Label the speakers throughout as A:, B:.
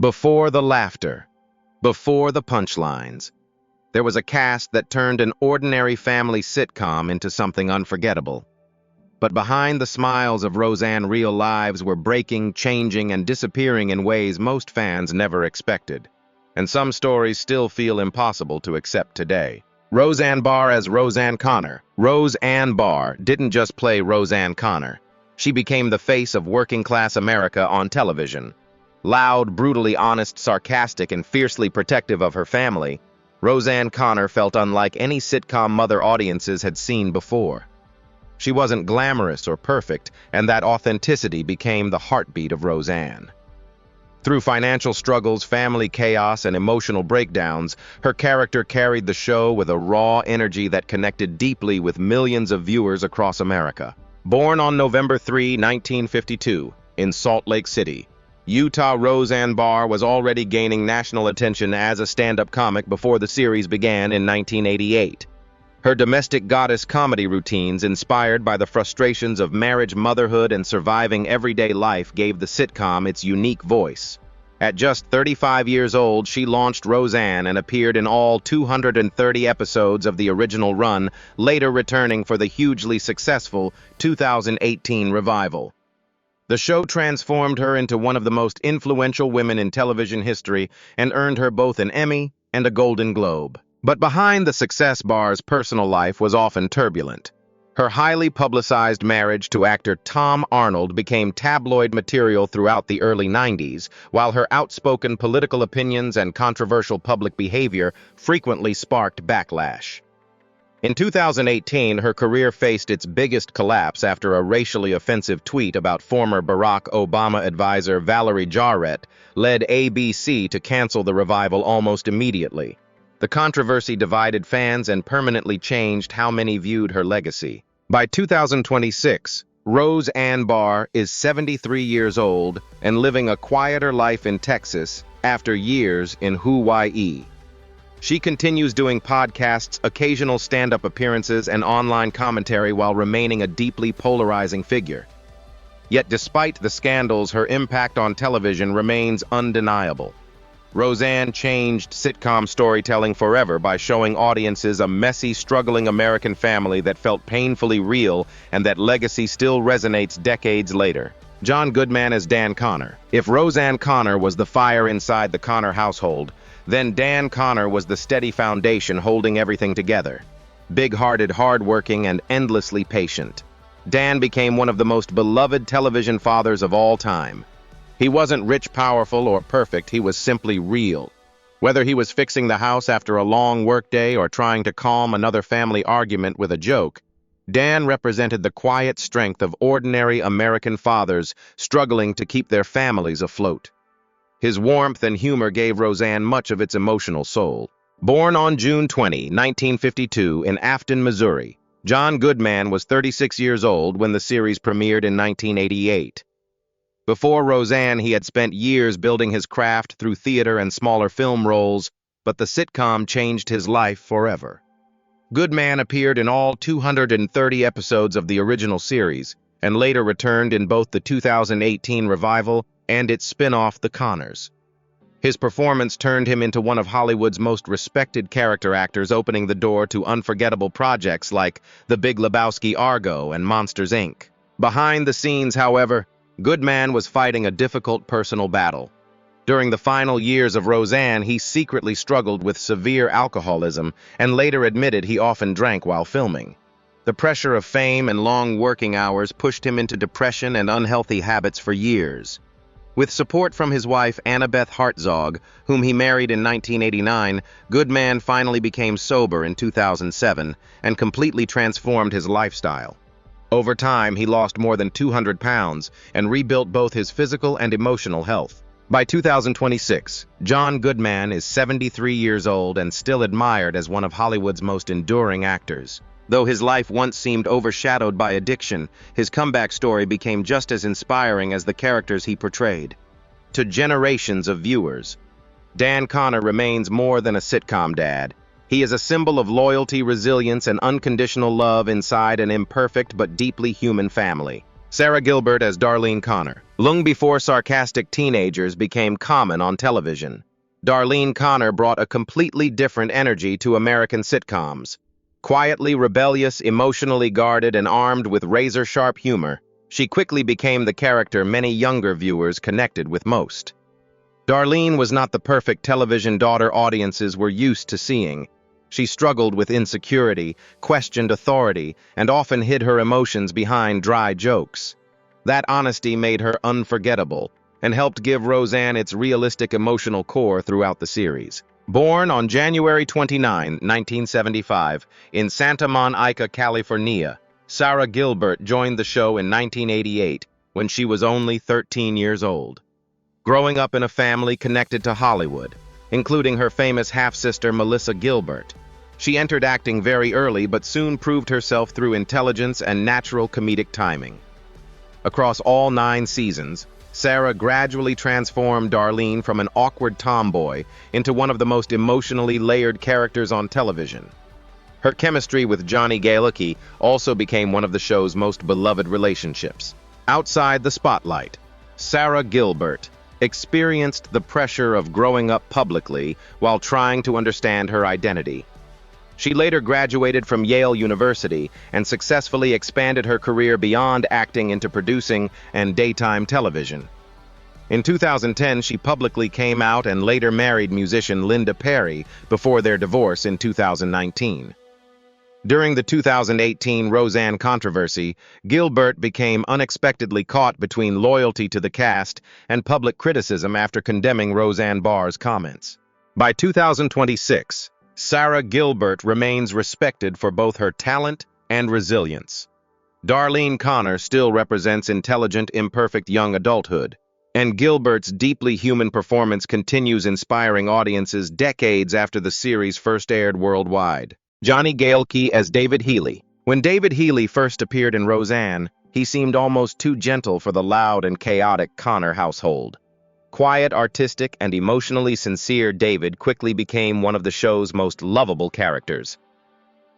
A: Before the laughter, before the punchlines, there was a cast that turned an ordinary family sitcom into something unforgettable. But behind the smiles of Roseanne, real lives were breaking, changing, and disappearing in ways most fans never expected. And some stories still feel impossible to accept today. Roseanne Barr as Roseanne Connor. Roseanne Barr didn't just play Roseanne Connor. She became the face of working-class America on television. Loud, brutally honest, sarcastic, and fiercely protective of her family, Roseanne Connor felt unlike any sitcom mother audiences had seen before. She wasn't glamorous or perfect, and that authenticity became the heartbeat of Roseanne. Through financial struggles, family chaos, and emotional breakdowns, her character carried the show with a raw energy that connected deeply with millions of viewers across America. Born on November 3, 1952, in Salt Lake City, Utah, Roseanne Barr was already gaining national attention as a stand-up comic before the series began in 1988. Her domestic goddess comedy routines, inspired by the frustrations of marriage, motherhood, and surviving everyday life, gave the sitcom its unique voice. At just 35 years old, she launched Roseanne and appeared in all 230 episodes of the original run, later returning for the hugely successful 2018 revival. The show transformed her into one of the most influential women in television history and earned her both an Emmy and a Golden Globe. But behind the success, Barr's personal life was often turbulent. Her highly publicized marriage to actor Tom Arnold became tabloid material throughout the early 90s, while her outspoken political opinions and controversial public behavior frequently sparked backlash. In 2018, her career faced its biggest collapse after a racially offensive tweet about former Barack Obama advisor Valerie Jarrett led ABC to cancel the revival almost immediately. The controversy divided fans and permanently changed how many viewed her legacy. By 2026, Roseanne Barr is 73 years old and living a quieter life in Texas after years in Hawaii. She continues doing podcasts, occasional stand-up appearances, and online commentary while remaining a deeply polarizing figure. Yet despite the scandals, her impact on television remains undeniable. Roseanne changed sitcom storytelling forever by showing audiences a messy, struggling American family that felt painfully real, and that legacy still resonates decades later. John Goodman as Dan Connor. If Roseanne Connor was the fire inside the Connor household, then Dan Connor was the steady foundation holding everything together. Big-hearted, hard-working, and endlessly patient, Dan became one of the most beloved television fathers of all time. He wasn't rich, powerful, or perfect, he was simply real. Whether he was fixing the house after a long workday or trying to calm another family argument with a joke, Dan represented the quiet strength of ordinary American fathers struggling to keep their families afloat. His warmth and humor gave Roseanne much of its emotional soul. Born on June 20, 1952, in Afton, Missouri, John Goodman was 36 years old when the series premiered in 1988. Before Roseanne, he had spent years building his craft through theater and smaller film roles, but the sitcom changed his life forever. Goodman appeared in all 230 episodes of the original series, and later returned in both the 2018 revival and its spin-off, The Connors. His performance turned him into one of Hollywood's most respected character actors, opening the door to unforgettable projects like The Big Lebowski, Argo, and Monsters, Inc. Behind the scenes, however, Goodman was fighting a difficult personal battle. During the final years of Roseanne, he secretly struggled with severe alcoholism and later admitted he often drank while filming. The pressure of fame and long working hours pushed him into depression and unhealthy habits for years. With support from his wife Annabeth Hartzog, whom he married in 1989, Goodman finally became sober in 2007 and completely transformed his lifestyle. Over time, he lost more than 200 pounds and rebuilt both his physical and emotional health. By 2026, John Goodman is 73 years old and still admired as one of Hollywood's most enduring actors. Though his life once seemed overshadowed by addiction, his comeback story became just as inspiring as the characters he portrayed. To generations of viewers, Dan Connor remains more than a sitcom dad. He is a symbol of loyalty, resilience, and unconditional love inside an imperfect but deeply human family. Sarah Gilbert as Darlene Connor. Long before sarcastic teenagers became common on television, Darlene Connor brought a completely different energy to American sitcoms. Quietly rebellious, emotionally guarded, and armed with razor-sharp humor, she quickly became the character many younger viewers connected with most. Darlene was not the perfect television daughter audiences were used to seeing. She struggled with insecurity, questioned authority, and often hid her emotions behind dry jokes. That honesty made her unforgettable and helped give Roseanne its realistic emotional core throughout the series. Born on January 29, 1975, in Santa Monica, California, Sarah Gilbert joined the show in 1988 when she was only 13 years old. Growing up in a family connected to Hollywood, including her famous half-sister Melissa Gilbert, she entered acting very early but soon proved herself through intelligence and natural comedic timing. Across all 9 seasons, Sarah gradually transformed Darlene from an awkward tomboy into one of the most emotionally layered characters on television. Her chemistry with Johnny Galecki also became one of the show's most beloved relationships. Outside the spotlight, Sarah Gilbert experienced the pressure of growing up publicly while trying to understand her identity. She later graduated from Yale University and successfully expanded her career beyond acting into producing and daytime television. In 2010, she publicly came out and later married musician Linda Perry before their divorce in 2019. During the 2018 Roseanne controversy, Gilbert became unexpectedly caught between loyalty to the cast and public criticism after condemning Roseanne Barr's comments. By 2026, Sarah Gilbert remains respected for both her talent and resilience. Darlene Connor still represents intelligent, imperfect young adulthood, and Gilbert's deeply human performance continues inspiring audiences decades after the series first aired worldwide. Johnny Galecki as David Healy. When David Healy first appeared in Roseanne, he seemed almost too gentle for the loud and chaotic Connor household. Quiet, artistic, and emotionally sincere, David quickly became one of the show's most lovable characters.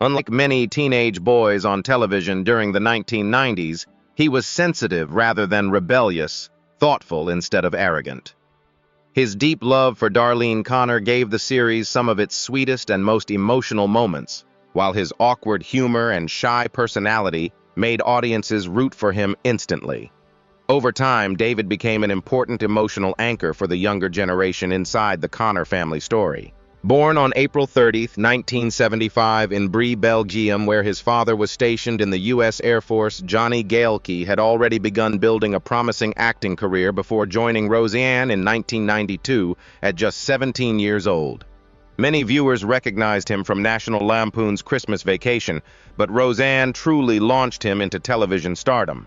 A: Unlike many teenage boys on television during the 1990s, he was sensitive rather than rebellious, thoughtful instead of arrogant. His deep love for Darlene Connor gave the series some of its sweetest and most emotional moments, while his awkward humor and shy personality made audiences root for him instantly. Over time, David became an important emotional anchor for the younger generation inside the Connor family story. Born on April 30, 1975 in Brie, Belgium, where his father was stationed in the U.S. Air Force, Johnny Galecki had already begun building a promising acting career before joining Roseanne in 1992 at just 17 years old. Many viewers recognized him from National Lampoon's Christmas Vacation, but Roseanne truly launched him into television stardom.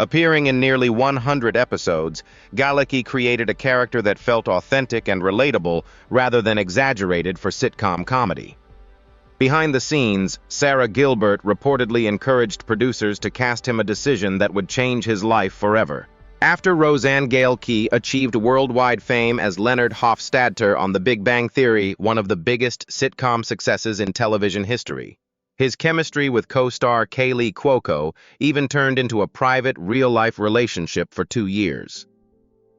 A: Appearing in nearly 100 episodes, Galecki created a character that felt authentic and relatable rather than exaggerated for sitcom comedy. Behind the scenes, Sarah Gilbert reportedly encouraged producers to cast him a decision that would change his life forever. After Roseanne, Galecki achieved worldwide fame as Leonard Hofstadter on The Big Bang Theory, one of the biggest sitcom successes in television history. His chemistry with co-star Kaylee Cuoco even turned into a private, real-life relationship for 2 years.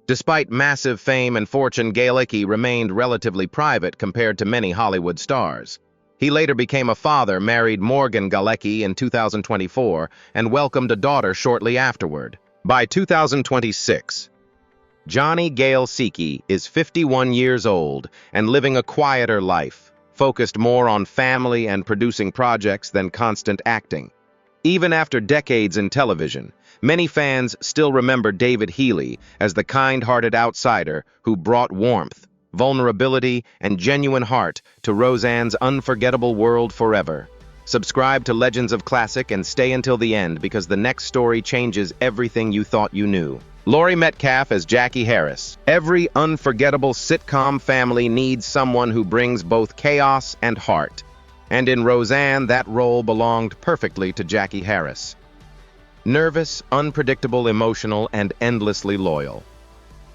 A: Despite massive fame and fortune, Galecki remained relatively private compared to many Hollywood stars. He later became a father, married Morgan Galecki in 2024, and welcomed a daughter shortly afterward. By 2026, Johnny Galecki is 51 years old and living a quieter life, focused more on family and producing projects than constant acting. Even after decades in television, many fans still remember David Healy as the kind-hearted outsider who brought warmth, vulnerability, and genuine heart to Roseanne's unforgettable world forever. Subscribe to Legends of Classic and stay until the end because the next story changes everything you thought you knew. Laurie Metcalf as Jackie Harris. Every unforgettable sitcom family needs someone who brings both chaos and heart. And in Roseanne, that role belonged perfectly to Jackie Harris. Nervous, unpredictable, emotional, and endlessly loyal,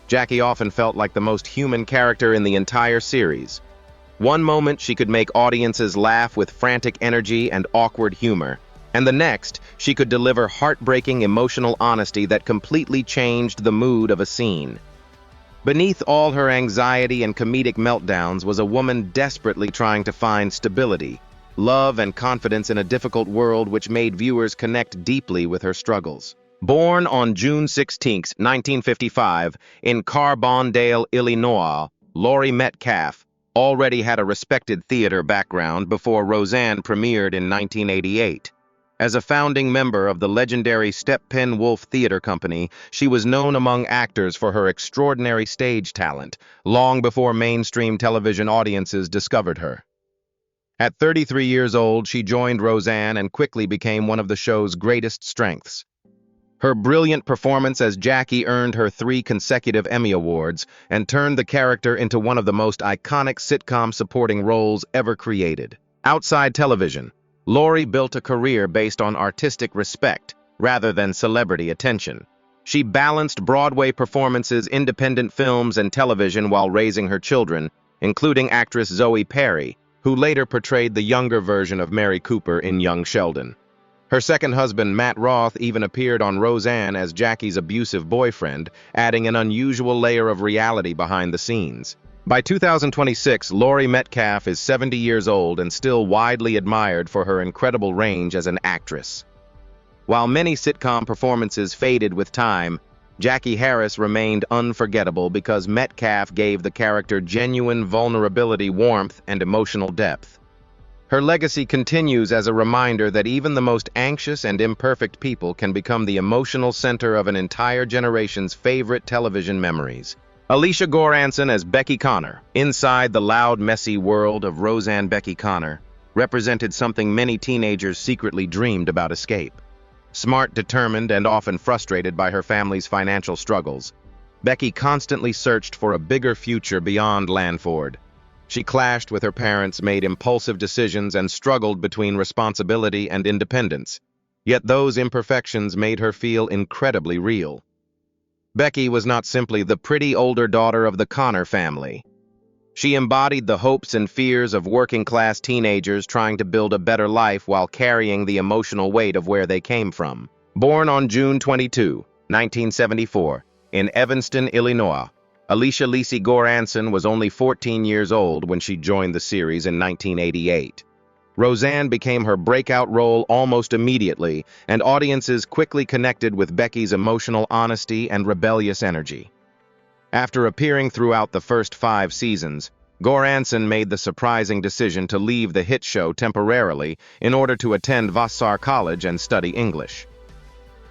A: Jackie often felt like the most human character in the entire series. One moment she could make audiences laugh with frantic energy and awkward humor, And the next, she could deliver heartbreaking emotional honesty that completely changed the mood of a scene. Beneath all her anxiety and comedic meltdowns was a woman desperately trying to find stability, love, and confidence in a difficult world, which made viewers connect deeply with her struggles. Born on June 16, 1955, in Carbondale, Illinois, Laurie Metcalf already had a respected theater background before Roseanne premiered in 1988. As a founding member of the legendary Steppenwolf Theater Company, she was known among actors for her extraordinary stage talent, long before mainstream television audiences discovered her. At 33 years old, she joined Roseanne and quickly became one of the show's greatest strengths. Her brilliant performance as Jackie earned her 3 consecutive Emmy Awards and turned the character into one of the most iconic sitcom supporting roles ever created. Outside television, Laurie built a career based on artistic respect rather than celebrity attention. She balanced Broadway performances, independent films, and television while raising her children, including actress Zoe Perry, who later portrayed the younger version of Mary Cooper in Young Sheldon. Her second husband, Matt Roth, even appeared on Roseanne as Jackie's abusive boyfriend, adding an unusual layer of reality behind the scenes. By 2026, Laurie Metcalf is 70 years old and still widely admired for her incredible range as an actress. While many sitcom performances faded with time, Jackie Harris remained unforgettable because Metcalf gave the character genuine vulnerability, warmth, and emotional depth. Her legacy continues as a reminder that even the most anxious and imperfect people can become the emotional center of an entire generation's favorite television memories. Alicia Goranson as Becky Connor, inside the loud, messy world of Roseanne. Becky Connor represented something many teenagers secretly dreamed about: escape. Smart, determined, and often frustrated by her family's financial struggles, Becky constantly searched for a bigger future beyond Lanford. She clashed with her parents, made impulsive decisions, and struggled between responsibility and independence. Yet those imperfections made her feel incredibly real. Becky was not simply the pretty older daughter of the Connor family. She embodied the hopes and fears of working-class teenagers trying to build a better life while carrying the emotional weight of where they came from. Born on June 22, 1974, in Evanston, Illinois, Alicia Lisi Goranson was only 14 years old when she joined the series in 1988. Roseanne became her breakout role almost immediately, and audiences quickly connected with Becky's emotional honesty and rebellious energy. After appearing throughout the first 5 seasons, Goranson made the surprising decision to leave the hit show temporarily in order to attend Vassar College and study English.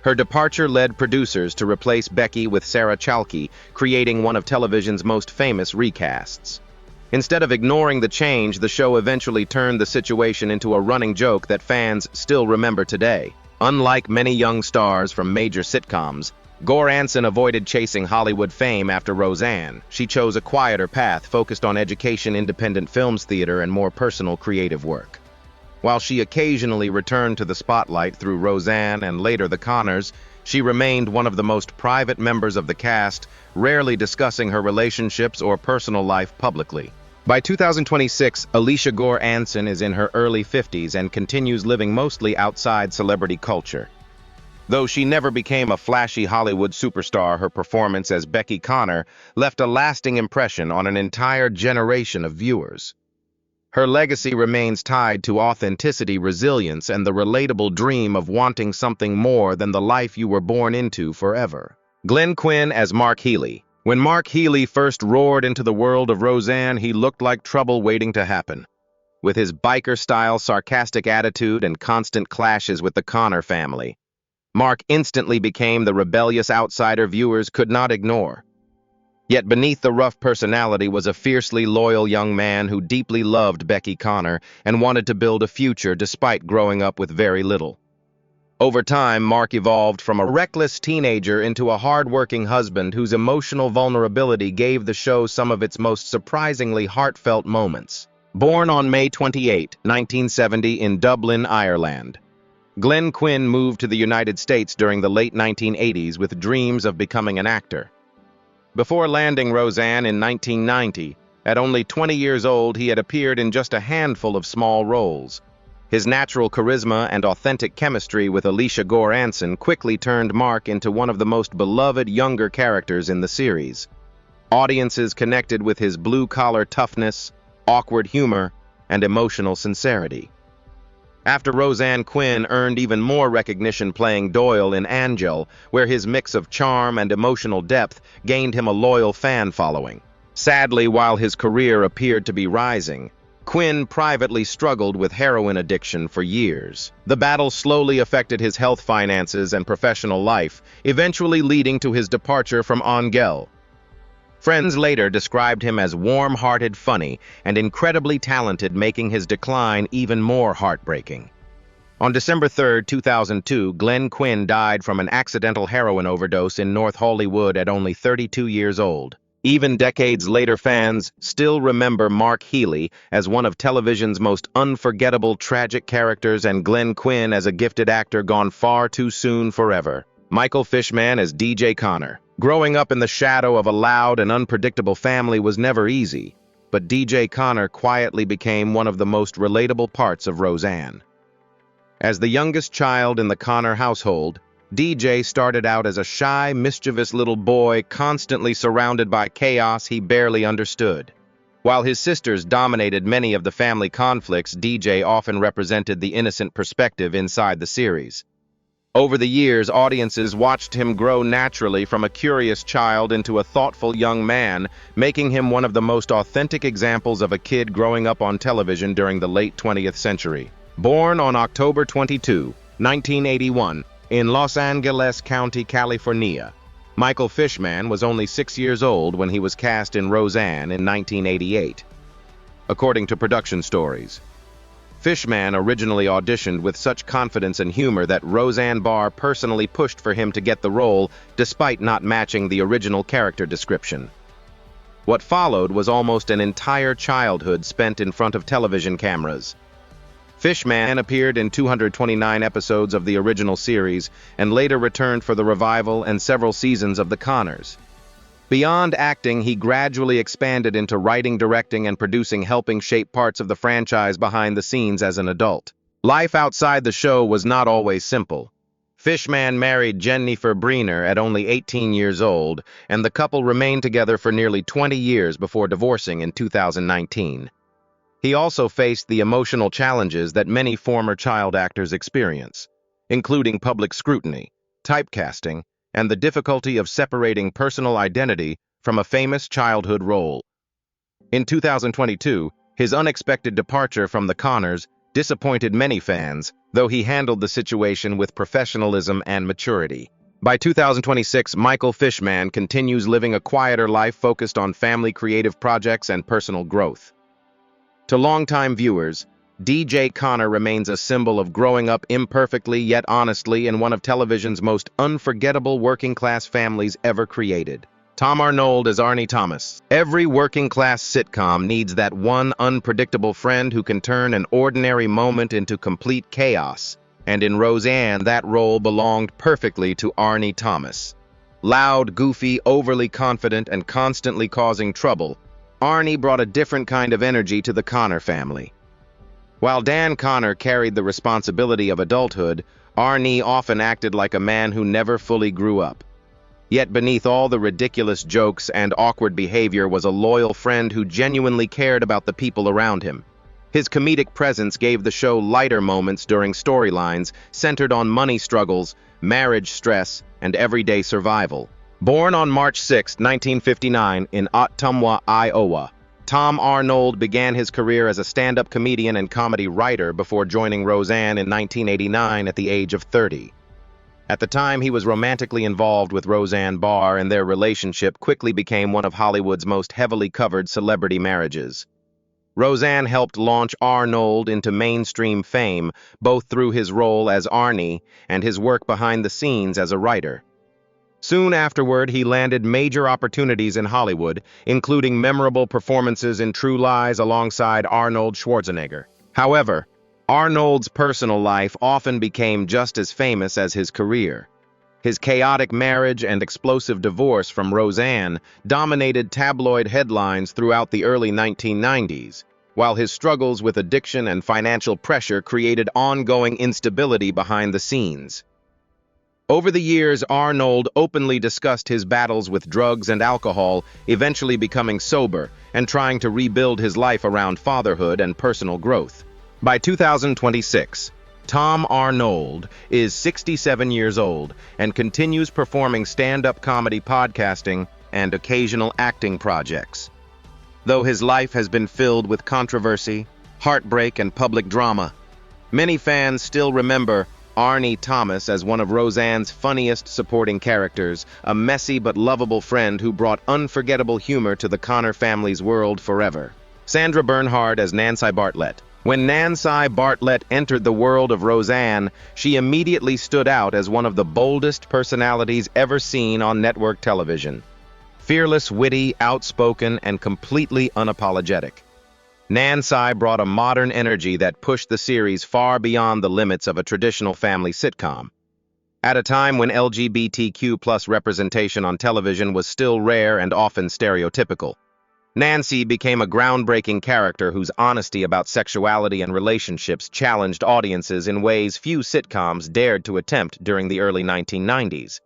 A: Her departure led producers to replace Becky with Sarah Chalke, creating one of television's most famous recasts. Instead of ignoring the change, the show eventually turned the situation into a running joke that fans still remember today. Unlike many young stars from major sitcoms, Goranson avoided chasing Hollywood fame after Roseanne. She chose a quieter path focused on education, independent films, theater, and more personal creative work. While she occasionally returned to the spotlight through Roseanne and later The Connors, she remained one of the most private members of the cast, rarely discussing her relationships or personal life publicly. By 2026, Alicia Goranson is in her early 50s and continues living mostly outside celebrity culture. Though she never became a flashy Hollywood superstar, her performance as Becky Connor left a lasting impression on an entire generation of viewers. Her legacy remains tied to authenticity, resilience, and the relatable dream of wanting something more than the life you were born into forever. Glenn Quinn as Mark Healy. When Mark Healy first roared into the world of Roseanne, he looked like trouble waiting to happen. With his biker-style, sarcastic attitude and constant clashes with the Connor family, Mark instantly became the rebellious outsider viewers could not ignore. Yet beneath the rough personality was a fiercely loyal young man who deeply loved Becky Connor and wanted to build a future despite growing up with very little. Over time, Mark evolved from a reckless teenager into a hard-working husband whose emotional vulnerability gave the show some of its most surprisingly heartfelt moments. Born on May 28, 1970 in Dublin, Ireland, Glenn Quinn moved to the United States during the late 1980s with dreams of becoming an actor. Before landing Roseanne in 1990, at only 20 years old, he had appeared in just a handful of small roles. His natural charisma and authentic chemistry with Alicia Gore-Anson quickly turned Mark into one of the most beloved younger characters in the series. Audiences connected with his blue-collar toughness, awkward humor, and emotional sincerity. After Roseanne, Quinn earned even more recognition playing Doyle in Angel, where his mix of charm and emotional depth gained him a loyal fan following. Sadly, while his career appeared to be rising, Quinn privately struggled with heroin addiction for years. The battle slowly affected his health, finances, and professional life, eventually leading to his departure from Angel. Friends later described him as warm-hearted, funny, and incredibly talented, making his decline even more heartbreaking. On December 3, 2002, Glenn Quinn died from an accidental heroin overdose in North Hollywood at only 32 years old. Even decades later, fans still remember Mark Healey as one of television's most unforgettable tragic characters, and Glenn Quinn as a gifted actor gone far too soon forever. Michael Fishman as DJ Connor. Growing up in the shadow of a loud and unpredictable family was never easy, but DJ Connor quietly became one of the most relatable parts of Roseanne. As the youngest child in the Connor household, DJ started out as a shy, mischievous little boy constantly surrounded by chaos he barely understood. While his sisters dominated many of the family conflicts, DJ often represented the innocent perspective inside the series. Over the years, audiences watched him grow naturally from a curious child into a thoughtful young man, making him one of the most authentic examples of a kid growing up on television during the late 20th century. Born on October 22, 1981, in Los Angeles County, California, Michael Fishman was only 6 years old when he was cast in Roseanne in 1988. According to production stories, Fishman originally auditioned with such confidence and humor that Roseanne Barr personally pushed for him to get the role despite not matching the original character description. What followed was almost an entire childhood spent in front of television cameras. Fishman appeared in 229 episodes of the original series and later returned for the revival and several seasons of The Connors. Beyond acting, he gradually expanded into writing, directing, and producing, helping shape parts of the franchise behind the scenes as an adult. Life outside the show was not always simple. Fishman married Jennifer Breener at only 18 years old, and the couple remained together for nearly 20 years before divorcing in 2019. He also faced the emotional challenges that many former child actors experience, including public scrutiny, typecasting, and the difficulty of separating personal identity from a famous childhood role. In 2022, his unexpected departure from The Connors disappointed many fans, though he handled the situation with professionalism and maturity. By 2026, Michael Fishman continues living a quieter life focused on family, creative projects, and personal growth. To longtime viewers, DJ Connor remains a symbol of growing up imperfectly yet honestly in one of television's most unforgettable working-class families ever created. Tom Arnold as Arnie Thomas. Every working-class sitcom needs that one unpredictable friend who can turn an ordinary moment into complete chaos, and in Roseanne, that role belonged perfectly to Arnie Thomas. Loud, goofy, overly confident, and constantly causing trouble, Arnie brought a different kind of energy to the Connor family. While Dan Connor carried the responsibility of adulthood, Arnie often acted like a man who never fully grew up. Yet beneath all the ridiculous jokes and awkward behavior was a loyal friend who genuinely cared about the people around him. His comedic presence gave the show lighter moments during storylines centered on money struggles, marriage stress, and everyday survival. Born on March 6, 1959, in Ottumwa, Iowa, Tom Arnold began his career as a stand-up comedian and comedy writer before joining Roseanne in 1989 at the age of 30. At the time, he was romantically involved with Roseanne Barr, and their relationship quickly became one of Hollywood's most heavily covered celebrity marriages. Roseanne helped launch Arnold into mainstream fame, both through his role as Arnie and his work behind the scenes as a writer. Soon afterward, he landed major opportunities in Hollywood, including memorable performances in True Lies alongside Arnold Schwarzenegger. However, Arnold's personal life often became just as famous as his career. His chaotic marriage and explosive divorce from Roseanne dominated tabloid headlines throughout the early 1990s, while his struggles with addiction and financial pressure created ongoing instability behind the scenes. Over the years, Arnold openly discussed his battles with drugs and alcohol, eventually becoming sober and trying to rebuild his life around fatherhood and personal growth. By 2026, Tom Arnold is 67 years old and continues performing stand-up comedy, podcasting, and occasional acting projects. Though his life has been filled with controversy, heartbreak, and public drama, many fans still remember Arnie Thomas as one of Roseanne's funniest supporting characters, a messy but lovable friend who brought unforgettable humor to the Connor family's world forever. Sandra Bernhard as Nancy Bartlett. When Nancy Bartlett entered the world of Roseanne, she immediately stood out as one of the boldest personalities ever seen on network television. Fearless, witty, outspoken, and completely unapologetic. Nancy brought a modern energy that pushed the series far beyond the limits of a traditional family sitcom. At a time when LGBTQ+ representation on television was still rare and often stereotypical, Nancy became a groundbreaking character whose honesty about sexuality and relationships challenged audiences in ways few sitcoms dared to attempt during the early 1990s.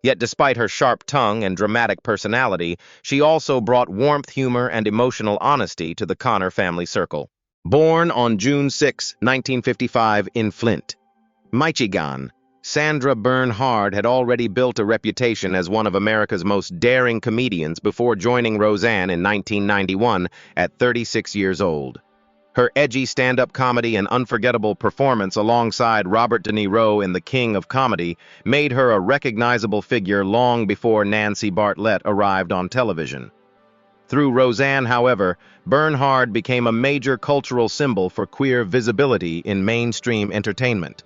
A: Yet despite her sharp tongue and dramatic personality, she also brought warmth, humor, and emotional honesty to the Connor family circle. Born on June 6, 1955 in Flint, Michigan, Sandra Bernhard had already built a reputation as one of America's most daring comedians before joining Roseanne in 1991 at 36 years old. Her edgy stand-up comedy and unforgettable performance alongside Robert De Niro in The King of Comedy made her a recognizable figure long before Nancy Bartlett arrived on television. Through Roseanne, however, Bernhard became a major cultural symbol for queer visibility in mainstream entertainment.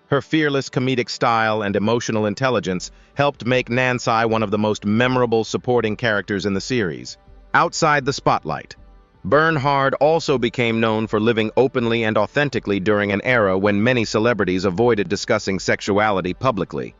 A: Her fearless comedic style and emotional intelligence helped make Nancy one of the most memorable supporting characters in the series. Outside the spotlight, Bernhard also became known for living openly and authentically during an era when many celebrities avoided discussing sexuality publicly.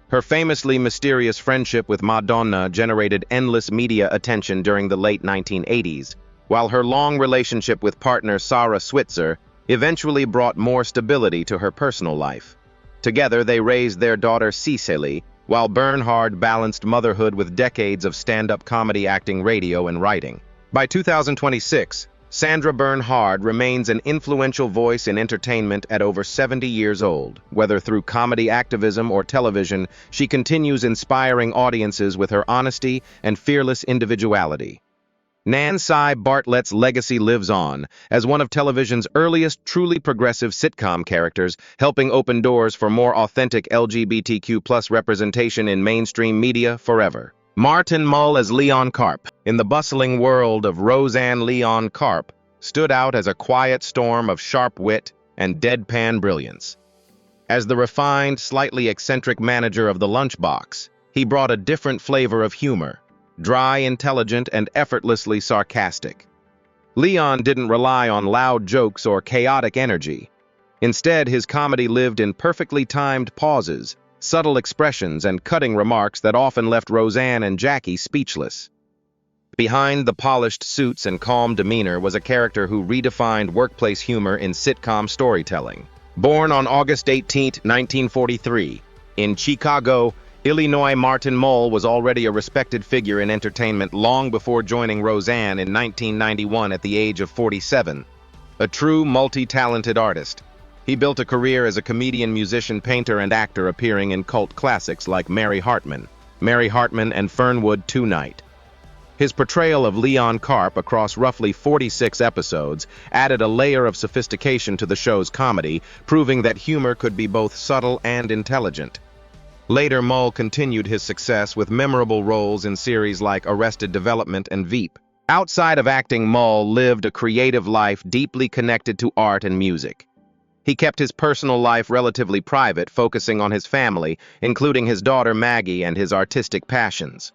A: Her famously mysterious friendship with Madonna generated endless media attention during the late 1980s, while her long relationship with partner Sarah Switzer eventually brought more stability to her personal life. Together, they raised their daughter Cecily, while Bernhard balanced motherhood with decades of stand-up comedy, acting, radio, and writing. By 2026, Sandra Bernhard remains an influential voice in entertainment at over 70 years old. Whether through comedy activism or television, she continues inspiring audiences with her honesty and fearless individuality. Nancy Bartlett's legacy lives on as one of television's earliest truly progressive sitcom characters, helping open doors for more authentic LGBTQ+ representation in mainstream media forever. Martin Mull as Leon Karp. In the bustling world of Roseanne, Leon Karp stood out as a quiet storm of sharp wit and deadpan brilliance. As the refined, slightly eccentric manager of the lunchbox, he brought a different flavor of humor, dry, intelligent, and effortlessly sarcastic. Leon didn't rely on loud jokes or chaotic energy. Instead, his comedy lived in perfectly timed pauses, subtle expressions, and cutting remarks that often left Roseanne and Jackie speechless. Behind the polished suits and calm demeanor was a character who redefined workplace humor in sitcom storytelling. Born on August 18, 1943, in Chicago, Illinois, Martin Mull was already a respected figure in entertainment long before joining Roseanne in 1991 at the age of 47. A true multi-talented artist, he built a career as a comedian, musician, painter, and actor, appearing in cult classics like Mary Hartman and Fernwood Tonight. His portrayal of Leon Karp across roughly 46 episodes added a layer of sophistication to the show's comedy, proving that humor could be both subtle and intelligent. Later, Mull continued his success with memorable roles in series like Arrested Development and Veep. Outside of acting, Mull lived a creative life deeply connected to art and music. He kept his personal life relatively private, focusing on his family, including his daughter Maggie, and his artistic passions.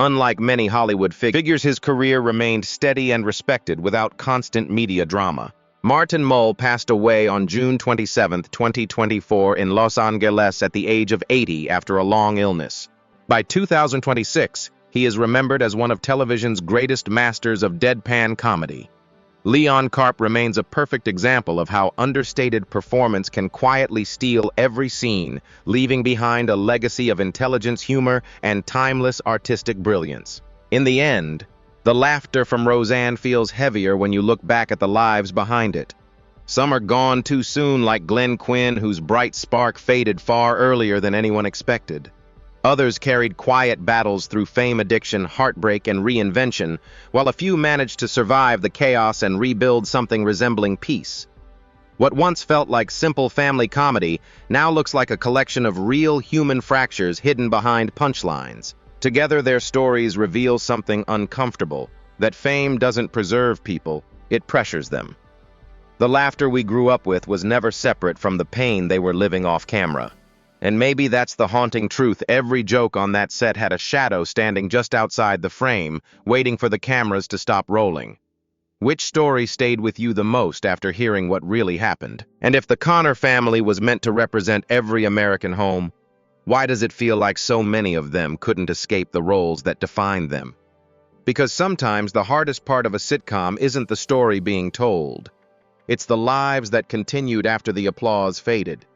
A: Unlike many Hollywood figures, his career remained steady and respected without constant media drama. Martin Mull passed away on June 27, 2024 in Los Angeles at the age of 80 after a long illness. By 2026, he is remembered as one of television's greatest masters of deadpan comedy. Leon Karp remains a perfect example of how understated performance can quietly steal every scene, leaving behind a legacy of intelligence, humor, and timeless artistic brilliance. In the end, the laughter from Roseanne feels heavier when you look back at the lives behind it. Some are gone too soon, like Glenn Quinn, whose bright spark faded far earlier than anyone expected. Others carried quiet battles through fame, addiction, heartbreak, and reinvention, while a few managed to survive the chaos and rebuild something resembling peace. What once felt like simple family comedy now looks like a collection of real human fractures hidden behind punchlines. Together, their stories reveal something uncomfortable, that fame doesn't preserve people, it pressures them. The laughter we grew up with was never separate from the pain they were living off camera. And maybe that's the haunting truth. Every joke on that set had a shadow standing just outside the frame, waiting for the cameras to stop rolling. Which story stayed with you the most after hearing what really happened? And if the Connor family was meant to represent every American home, why does it feel like so many of them couldn't escape the roles that defined them? Because sometimes the hardest part of a sitcom isn't the story being told. It's the lives that continued after the applause faded.